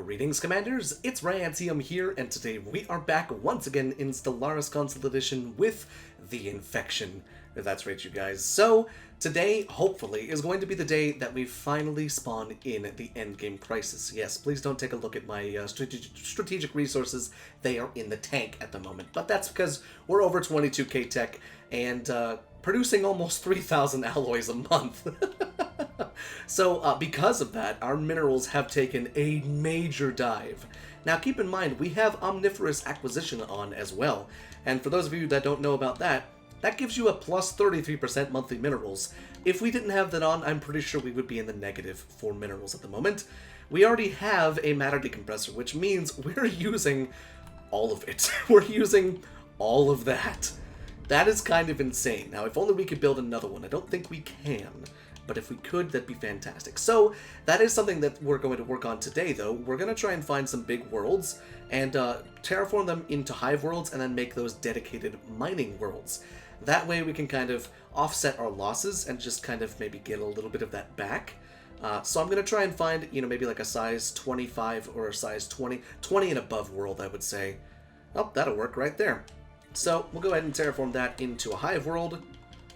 Greetings, Commanders! It's Ryant1UM here, and today we are back once again in Stellaris Console Edition with the Infection. That's right, you guys. So, today, hopefully, is going to be the day that we finally spawn in the endgame crisis. Yes, please don't take a look at my strategic resources. They are in the tank at the moment. But that's because we're over 22k tech and producing almost 3,000 alloys a month. So, because of that, our minerals have taken a major dive. Now, keep in mind, we have Omniferous Acquisition on as well. And for those of you that don't know about that, that gives you a plus 33% monthly minerals. If we didn't have that on, I'm pretty sure we would be in the negative for minerals at the moment. We already have a matter decompressor, which means we're using all of it. We're using all of that. That is kind of insane. Now, if only we could build another one. I don't think we can, but if we could, that'd be fantastic. So, that is something that we're going to work on today, though. We're going to try and find some big worlds and terraform them into hive worlds and then make those dedicated mining worlds. That way we can kind of offset our losses and just kind of maybe get a little bit of that back. So I'm going to try and find, you know, maybe like a size 25 or a size 20 and above world, I would say. Oh, that'll work right there. So we'll go ahead and terraform that into a hive world,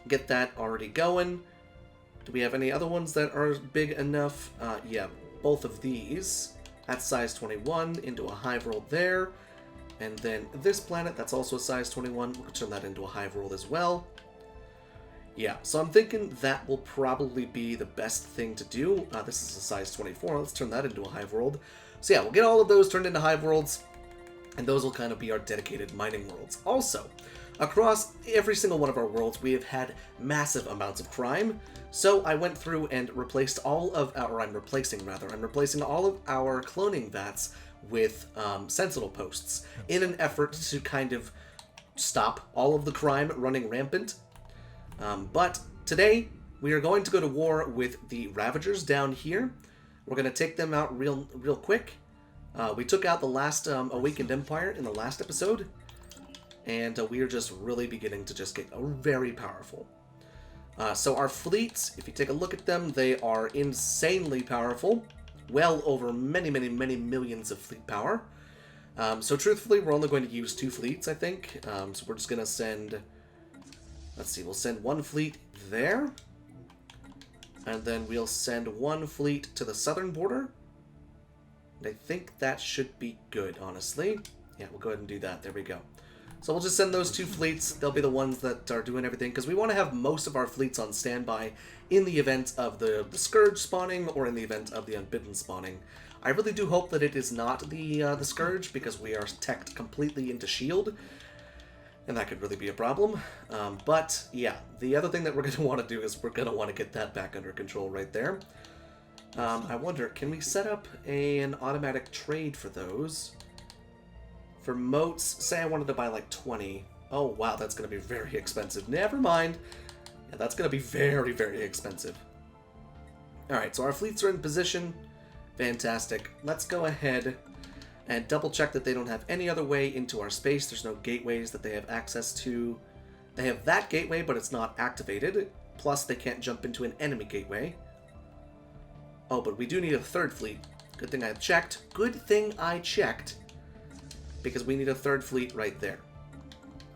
get that already going. Do we have any other ones that are big enough? Yeah, both of these. That's size 21 into a hive world there. And then this planet, that's also a size 21. We'll turn that into a hive world as well. Yeah, so I'm thinking that will probably be the best thing to do. This is a size 24. Let's turn that into a hive world. So yeah, we'll get all of those turned into hive worlds. And those will kind of be our dedicated mining worlds. Also, across every single one of our worlds, we have had massive amounts of crime. So I went through and replaced all of our, I'm replacing all of our cloning vats with sentinel posts in an effort to kind of stop all of the crime running rampant. But today, we are going to go to war with the Ravagers down here. We're going to take them out real quick. We took out the last Awakened Empire in the last episode, and we are just really beginning to just get very powerful. So our fleets, if you take a look at them, they are insanely powerful. Well over many millions of fleet power. So truthfully, we're only going to use 2 fleets, I think. So we're just going to send, let's see, we'll send 1 fleet there. And then we'll send 1 fleet to the southern border. And I think that should be good, honestly. Yeah, we'll go ahead and do that. There we go. So we'll just send those 2 fleets. They'll be the ones that are doing everything, because we want to have most of our fleets on standby in the event of the Scourge spawning or in the event of the Unbidden spawning. I really do hope that it is not the Scourge, because we are teched completely into shield, and that could really be a problem. But yeah, the other thing that we're going to want to do is we're going to want to get that back under control right there. I wonder, can we set up an automatic trade for those? For moats, say I wanted to buy like 20. Oh, wow, that's going to be very expensive. Never mind. Yeah, that's going to be very expensive. Alright, so our fleets are in position. Fantastic. Let's go ahead and double check that they don't have any other way into our space. There's no gateways that they have access to. They have that gateway, but it's not activated. Plus, they can't jump into an enemy gateway. Oh, but we do need a 3rd fleet. Good thing I checked. Good thing I checked. Because we need a 3rd fleet right there.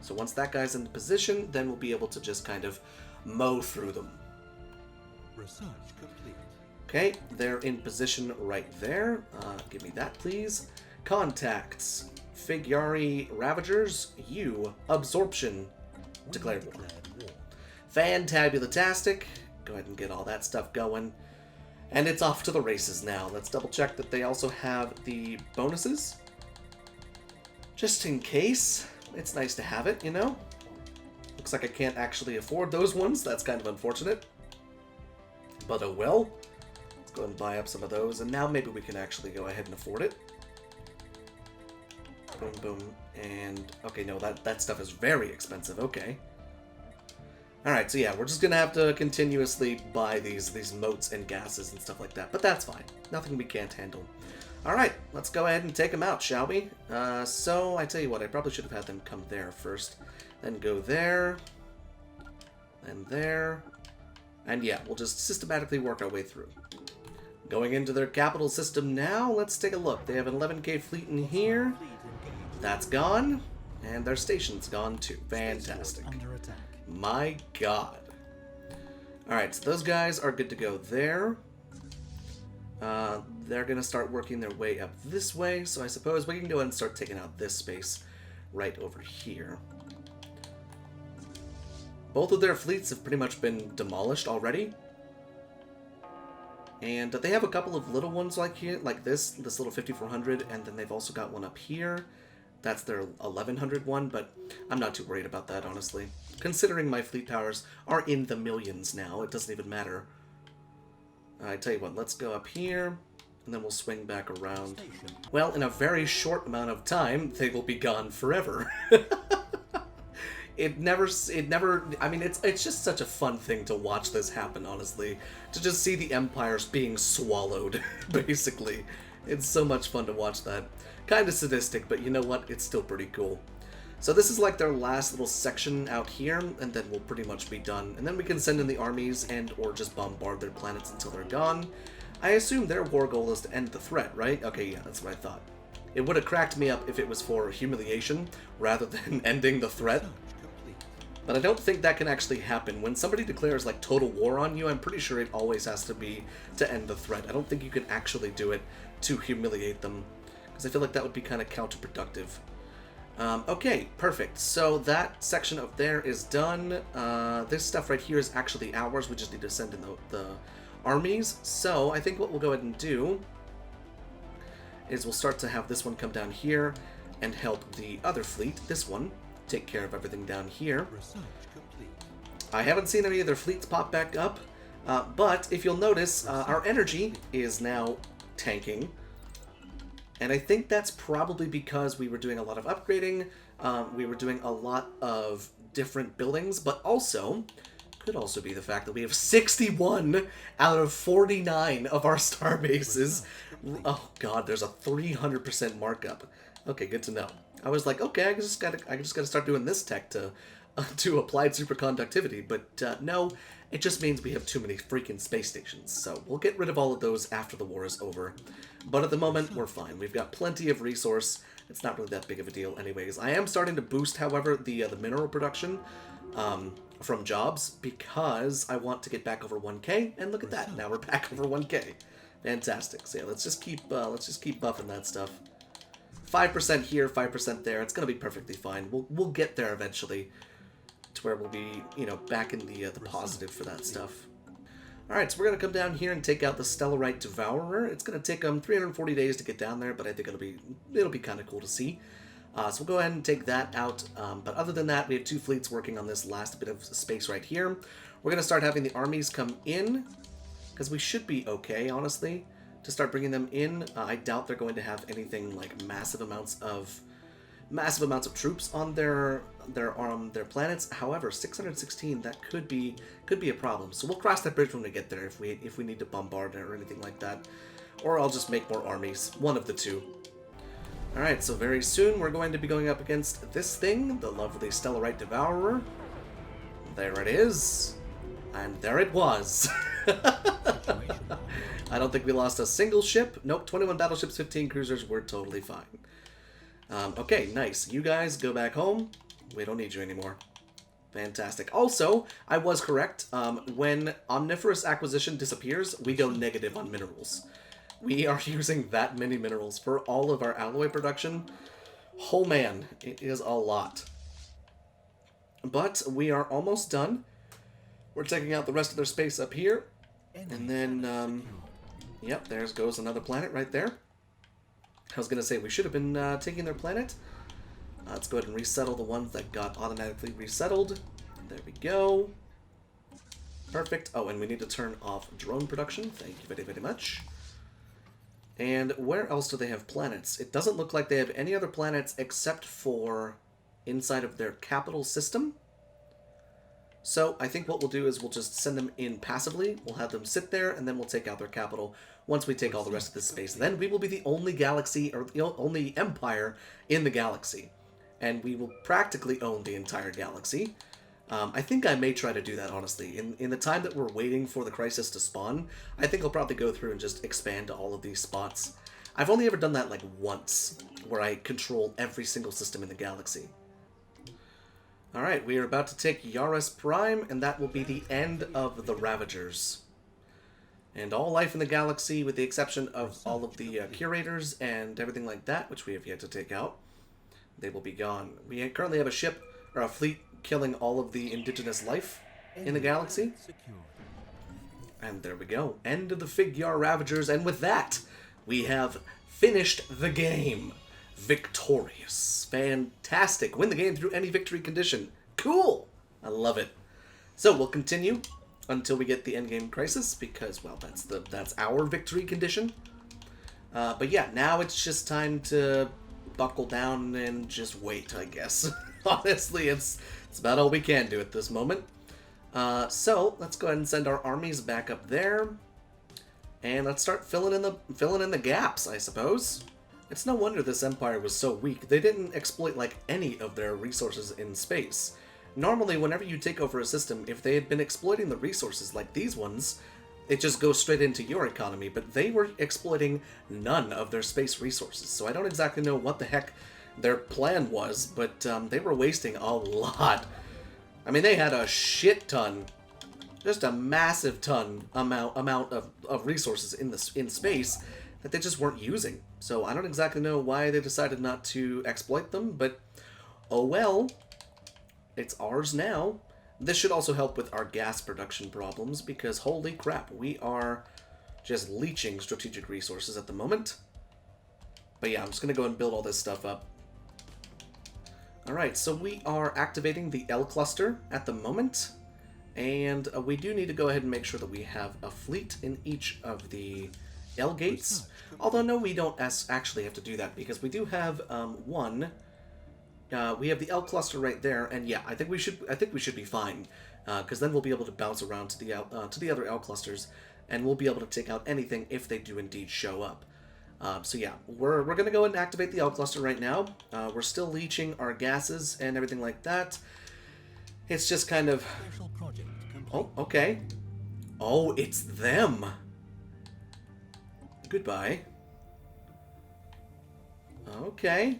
So once that guy's in position, then we'll be able to just kind of mow through them. Research complete. Okay, they're in position right there. Give me that, please. Contacts. Figari Ravagers. You. Absorption. Declared war. Fantabulastic. Go ahead and get all that stuff going. And it's off to the races now. Let's double check that they also have the bonuses. Just in case. It's nice to have it, you know? Looks like I can't actually afford those ones. That's kind of unfortunate. But oh well. Let's go ahead and buy up some of those. And now maybe we can actually go ahead and afford it. Boom, boom. And, okay, no, that stuff is very expensive. Okay. Alright, so yeah, we're just going to have to continuously buy these moats and gases and stuff like that. But that's fine. Nothing we can't handle. Alright, let's go ahead and take them out, shall we? So, I tell you what, I probably should have had them come there first. Then go there. Then there. And yeah, we'll just systematically work our way through. Going into their capital system now. Let's take a look. They have an 11K fleet in here. That's gone. And their station's gone too. Fantastic. My god. Alright, so those guys are good to go there. They're going to start working their way up this way, so I suppose we can go ahead and start taking out this space right over here. Both of their fleets have pretty much been demolished already. And they have a couple of little ones like here, like this little 5400, and then they've also got one up here. That's their 1100 one, but I'm not too worried about that, honestly. Considering my fleet powers are in the millions now, it doesn't even matter. I tell you what, let's go up here, and then we'll swing back around. Well, in a very short amount of time, they will be gone forever. It never, I mean, it's just such a fun thing to watch this happen, honestly. To just see the empires being swallowed, basically. It's so much fun to watch that. Kind of sadistic, but you know what? It's still pretty cool. So this is like their last little section out here, and then we'll pretty much be done. And then we can send in the armies and or just bombard their planets until they're gone. I assume their war goal is to end the threat, right? Okay, yeah, that's what I thought. It would have cracked me up if it was for humiliation rather than ending the threat. But I don't think that can actually happen. When somebody declares like total war on you, I'm pretty sure it always has to be to end the threat. I don't think you can actually do it to humiliate them, because I feel like that would be kind of counterproductive. Okay, perfect. So that section up there is done. This stuff right here is actually ours. We just need to send in the armies. So I think what we'll go ahead and do is we'll start to have this one come down here and help the other fleet, this one, take care of everything down here. I haven't seen any of their fleets pop back up, but if you'll notice, our energy is now tanking. And I think that's probably because we were doing a lot of upgrading, we were doing a lot of different buildings, but also, could also be the fact that we have 61 out of 49 of our star bases. Oh god, there's a 300% markup. Okay, good to know. I was like, okay, I just gotta start doing this tech to applied superconductivity, but no, it just means we have too many freaking space stations, so we'll get rid of all of those after the war is over. But at the moment, we're fine. We've got plenty of resource. It's not really that big of a deal anyways. I am starting to boost, however, the mineral production from jobs, because I want to get back over 1K, and look at that, now we're back over 1K. Fantastic. So yeah, let's just keep buffing that stuff. 5% here, 5% there. It's gonna be perfectly fine. We'll get there eventually, to where we'll be, you know, back in the positive for that stuff. All right, so we're gonna come down here and take out the Stellaris Devourer. It's gonna take 340 days to get down there, but I think it'll be kind of cool to see. So we'll go ahead and take that out. But other than that, we have two fleets working on this last bit of space right here. We're gonna start having the armies come in, because we should be okay, honestly, to start bringing them in. I doubt they're going to have anything like massive amounts of troops on their planets. However, 616, that could be a problem. So we'll cross that bridge when we get there if we need to bombard it or anything like that. Or I'll just make more armies, one of the two. All right, so very soon we're going to be going up against this thing, the lovely Stellaris Devourer. There it is. And there it was. I don't think we lost a single ship. Nope, 21 battleships, 15 cruisers. We're totally fine. Okay, nice. You guys go back home. We don't need you anymore. Fantastic. Also, I was correct. When Omniferous Acquisition disappears, we go negative on minerals. We are using that many minerals for all of our alloy production. Oh man, it is a lot. But we are almost done. We're taking out the rest of their space up here. And then, yep, there goes another planet right there. I was going to say, we should have been taking their planet. Let's go ahead and resettle the ones that got automatically resettled. There we go. Perfect. Oh, and we need to turn off drone production. Thank you very, very much. And where else do they have planets? It doesn't look like they have any other planets except for inside of their capital system. So I think what we'll do is we'll just send them in passively. We'll have them sit there, and then we'll take out their capital once we take all the rest of this space. Then we will be the only galaxy, or the only empire in the galaxy. And we will practically own the entire galaxy. I think I may try to do that, honestly. In the time that we're waiting for the crisis to spawn, I think I'll probably go through and just expand all of these spots. I've only ever done that like once, where I control every single system in the galaxy. Alright, we are about to take Yaris Prime, and that will be the end of the Ravagers. And all life in the galaxy, with the exception of all of the Curators and everything like that, which we have yet to take out, they will be gone. We currently have a ship, or a fleet, killing all of the indigenous life in the galaxy. And there we go. End of the Fig-Yar Ravagers, and with that, we have finished the game. Victorious. Fantastic. Win the game through any victory condition. Cool. I love it. So we'll continue until we get the endgame crisis, because, well, that's our victory condition. But yeah, now it's just time to buckle down and just wait, I guess. Honestly, it's about all we can do at this moment. So let's go ahead and send our armies back up there, and let's start filling in the gaps, I suppose. It's no wonder this empire was so weak. They didn't exploit like any of their resources in space. Normally, whenever you take over a system, if they had been exploiting the resources like these ones, it just goes straight into your economy, but they were exploiting none of their space resources. So I don't exactly know what the heck their plan was, but they were wasting a lot. I mean, they had a shit ton, just a massive amount of resources in space that they just weren't using. So I don't exactly know why they decided not to exploit them, but oh well, it's ours now. This should also help with our gas production problems, because holy crap, we are just leeching strategic resources at the moment. But yeah, I'm just going to go and build all this stuff up. Alright, so we are activating the L cluster at the moment, and we do need to go ahead and make sure that we have a fleet in each of the L gates. Although no, we don't actually have to do that, because we do have one. We have the L cluster right there, and yeah, I think we should be fine, because then we'll be able to bounce around to the other L clusters, and we'll be able to take out anything if they do indeed show up. So yeah, we're gonna go and activate the L cluster right now. We're still leeching our gases and everything like that. It's just kind of... Oh, okay. Oh, it's them. Goodbye. Okay.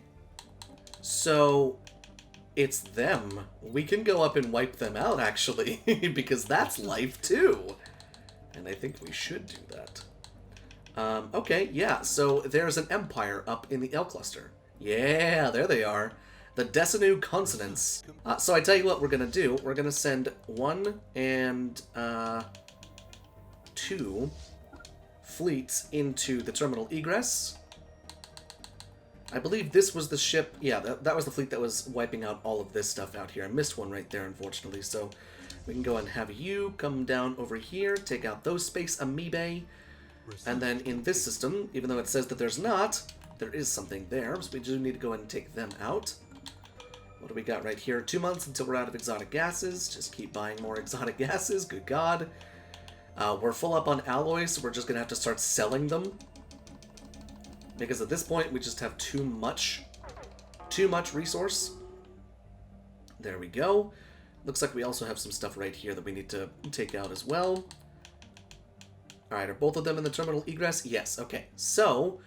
So, it's them. We can go up and wipe them out, actually, because that's life, too. And I think we should do that. Okay, yeah, so there's an empire up in the L cluster. Yeah, there they are. The Decinu consonants. So I tell you what we're going to do. We're going to send 1 and 2 fleets into the terminal egress. I believe this was the ship. Yeah, that was the fleet that was wiping out all of this stuff out here. I missed one right there, unfortunately. So we can go and have you come down over here, take out those space amoebae. And then in this system, even though it says that there's not, there is something there. So we do need to go ahead and take them out. What do we got right here? 2 months until we're out of exotic gases. Just keep buying more exotic gases. Good God. We're full up on alloys, so we're just going to have to start selling them. Because at this point, we just have too much resource. There we go. Looks like we also have some stuff right here that we need to take out as well. Alright, are both of them in the terminal egress? Yes, okay. So,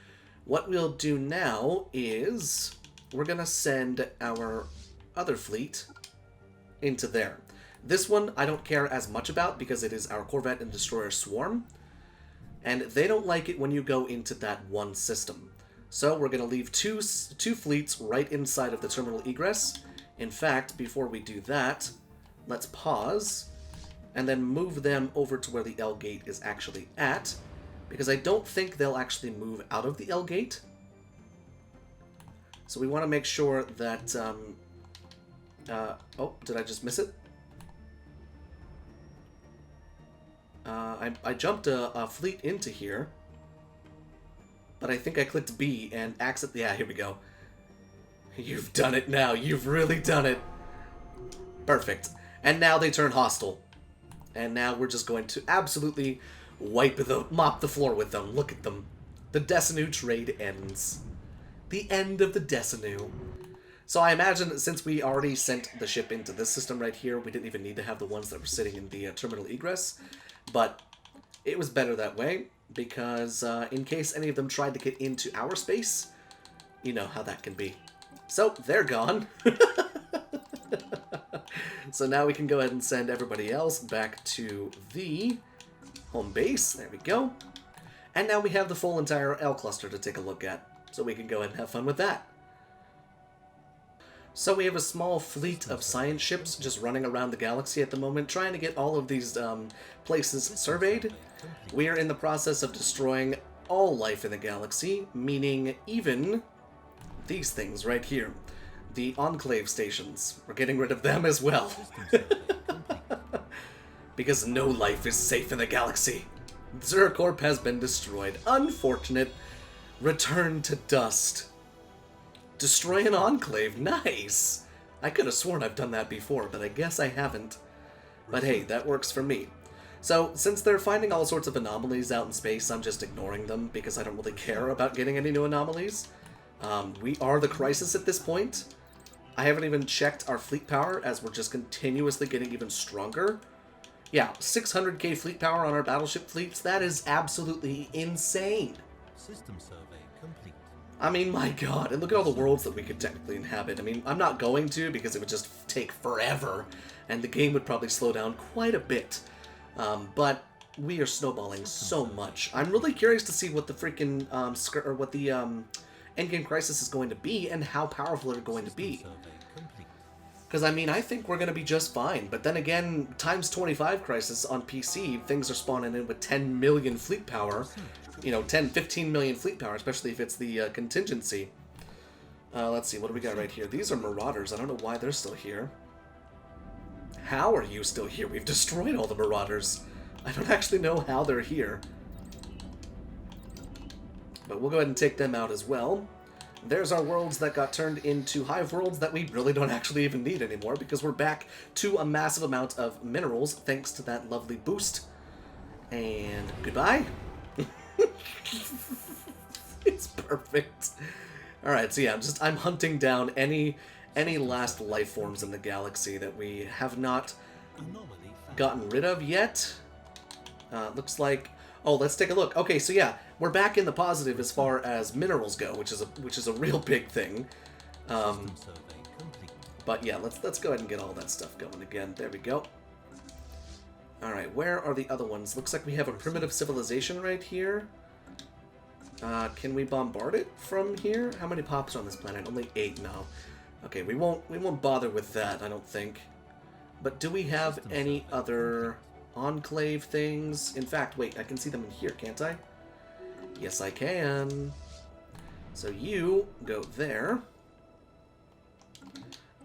what we'll do now is we're going to send our other fleet into there. This one I don't care as much about because it is our Corvette and Destroyer Swarm. And they don't like it when you go into that one system. So we're going to leave two fleets right inside of the terminal egress. In fact, before we do that, let's pause and then move them over to where the L gate is actually at, because I don't think they'll actually move out of the L gate. So we want to make sure that... oh, did I just miss it? I jumped a fleet into here, but I think I clicked B and yeah, here we go. You've done it now. You've really done it. Perfect. And now they turn hostile. And now we're just going to absolutely mop the floor with them. Look at them. The Decinu trade ends. The end of the Decinu. So I imagine that since we already sent the ship into this system right here, we didn't even need to have the ones that were sitting in the terminal egress. But it was better that way, because in case any of them tried to get into our space, you know how that can be. So, they're gone. So now we can go ahead and send everybody else back to the home base. There we go. And now we have the full entire L cluster to take a look at. So we can go ahead and have fun with that. So we have a small fleet of science ships just running around the galaxy at the moment, trying to get all of these places surveyed. We are in the process of destroying all life in the galaxy, meaning even these things right here. The Enclave stations. We're getting rid of them as well. Because no life is safe in the galaxy. Zercorp has been destroyed. Unfortunate. Return to dust. Destroy an Enclave. Nice! I could have sworn I've done that before, but I guess I haven't. But hey, that works for me. So, since they're finding all sorts of anomalies out in space, I'm just ignoring them because I don't really care about getting any new anomalies. We are the crisis at this point. I haven't even checked our fleet power as we're just continuously getting even stronger. Yeah, 600k fleet power on our battleship fleets. That is absolutely insane. System survey complete. I mean, my god, and look at all the worlds that we could technically inhabit. I mean, I'm not going to because it would just take forever, and the game would probably slow down quite a bit. But we are snowballing so much. I'm really curious to see what the freaking, what the, Endgame Crisis is going to be, and how powerful they're going to be. Because, I mean, I think we're going to be just fine. But then again, times 25 Crisis on PC, things are spawning in with 10 million fleet power. You know, 10, 15 million fleet power, especially if it's the contingency. Let's see, what do we got right here? These are Marauders. I don't know why they're still here. How are you still here? We've destroyed all the Marauders. I don't actually know how they're here. But we'll go ahead and take them out as well. There's our worlds that got turned into hive worlds that we really don't actually even need anymore because we're back to a massive amount of minerals thanks to that lovely boost. And goodbye. It's perfect. Alright, so yeah, I'm hunting down any last life forms in the galaxy that we have not gotten rid of yet. Looks like... Oh, let's take a look. Okay, so yeah, we're back in the positive as far as minerals go, which is a real big thing. But yeah, let's go ahead and get all that stuff going again. There we go. All right, where are the other ones? Looks like we have a primitive civilization right here. Can we bombard it from here? How many pops are on this planet? Only 8 now. Okay, we won't bother with that, I don't think. But do we have any other Enclave things? In fact, wait, I can see them in here, can't I? Yes, I can. So you go there.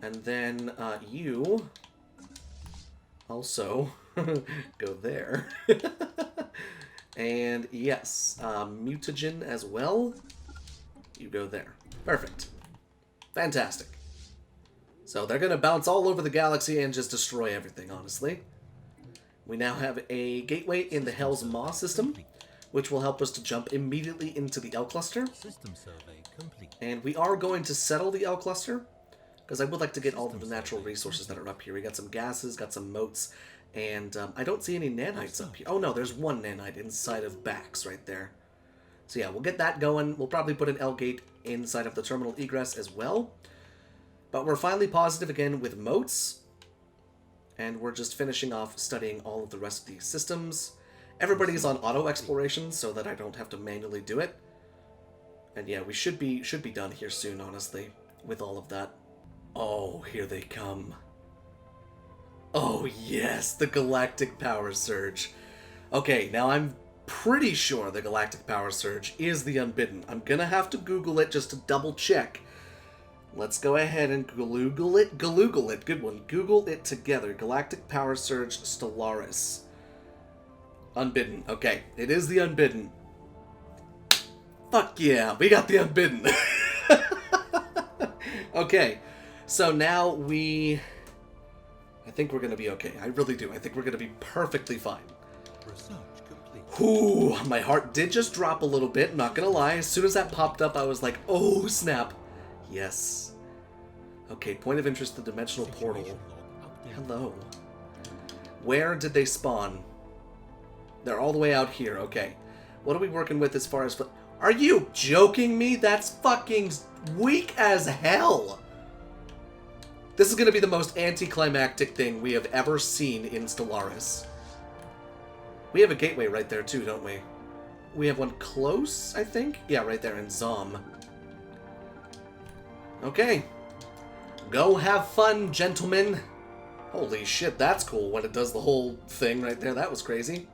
And then you also go there. And yes, mutagen as well. You go there. Perfect. Fantastic. So they're going to bounce all over the galaxy and just destroy everything, honestly. We now have a gateway in the Hell's Maw system, which will help us to jump immediately into the L cluster. System survey complete. And we are going to settle the L cluster, because I would like to get all of the natural resources that are up here. We got some gases, got some motes, and I don't see any nanites up here. Oh no, there's one nanite inside of Bax right there. So yeah, we'll get that going. We'll probably put an L gate inside of the terminal egress as well. But we're finally positive again with motes. And we're just finishing off studying all of the rest of these systems. Everybody's on auto exploration so that I don't have to manually do it. And yeah, we should be done here soon, honestly, with all of that. Oh, here they come. Oh yes, the Galactic Power Surge. Okay, now I'm pretty sure the Galactic Power Surge is the Unbidden. I'm gonna have to Google it just to double check. Let's go ahead and Google it. Good one. Google it together. Galactic Power Surge Stellaris. Unbidden. Okay, it is the Unbidden. Fuck yeah, we got the Unbidden. Okay, so now I think we're gonna be okay. I really do. I think we're gonna be perfectly fine. Research complete. Whew, my heart did just drop a little bit, not gonna lie. As soon as that popped up, I was like, oh snap. Yes. Okay, point of interest, the dimensional portal. Situation log updated. Hello. Where did they spawn? They're all the way out here, okay. What are we working with as far as... Are you joking me? That's fucking weak as hell! This is going to be the most anticlimactic thing we have ever seen in Stellaris. We have a gateway right there too, don't we? We have one close, I think? Yeah, right there in Zom. Okay. Go have fun, gentlemen. Holy shit, that's cool when it does the whole thing right there. That was crazy.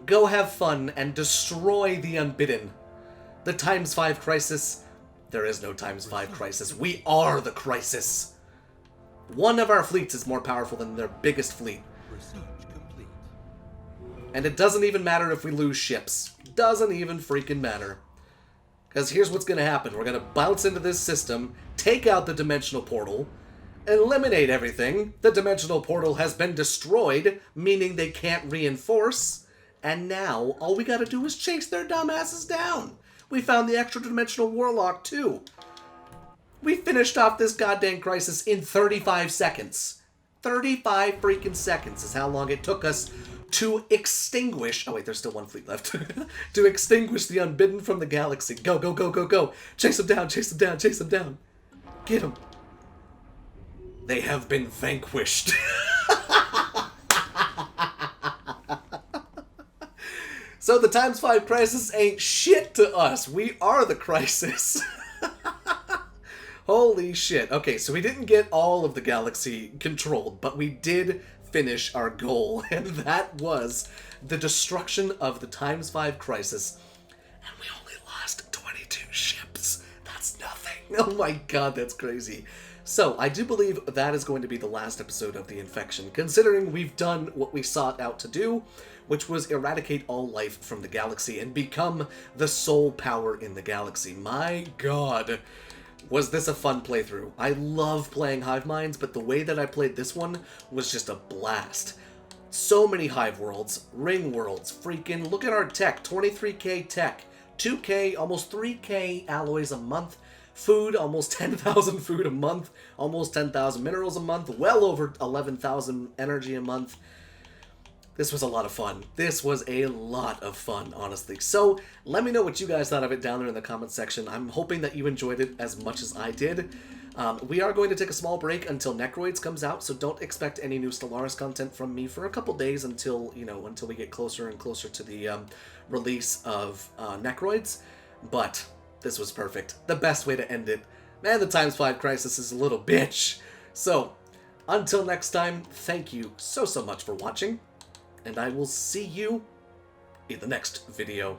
Go have fun and destroy the Unbidden. The ×5 crisis. There is no ×5 crisis. We are the crisis. One of our fleets is more powerful than their biggest fleet. Research complete. And it doesn't even matter if we lose ships. Doesn't even freaking matter. Because here's what's going to happen. We're going to bounce into this system, take out the dimensional portal, eliminate everything. The dimensional portal has been destroyed, meaning they can't reinforce. And now, all we gotta do is chase their dumbasses down. We found the extra dimensional warlock, too. We finished off this goddamn crisis in 35 seconds. 35 freaking seconds is how long it took us to extinguish... Oh, wait, there's still one fleet left. To extinguish the Unbidden from the galaxy. Go, go, go, go, go. Chase them down, chase them down, chase them down. Get them. They have been vanquished. So the ×5 crisis ain't shit to us. We are the crisis. Holy shit. Okay, so we didn't get all of the galaxy controlled, but we did finish our goal, and that was the destruction of the ×5 crisis. And we only lost 22 ships. That's nothing. Oh my god, that's crazy. So, I do believe that is going to be the last episode of the Infection, considering we've done what we sought out to do, which was eradicate all life from the galaxy and become the sole power in the galaxy. My god, was this a fun playthrough. I love playing Hive Minds, but the way that I played this one was just a blast. So many Hive worlds, Ring worlds, freaking, look at our tech, 23k tech, 2k, almost 3k alloys a month, food, almost 10,000 food a month, almost 10,000 minerals a month, well over 11,000 energy a month. This was a lot of fun. This was a lot of fun, honestly. So, let me know what you guys thought of it down there in the comment section. I'm hoping that you enjoyed it as much as I did. We are going to take a small break until Necroids comes out, so don't expect any new Stellaris content from me for a couple days until, you know, until we get closer and closer to the release of Necroids. But this was perfect. The best way to end it. Man, the ×5 crisis is a little bitch. So, until next time, thank you so much for watching. And I will see you in the next video.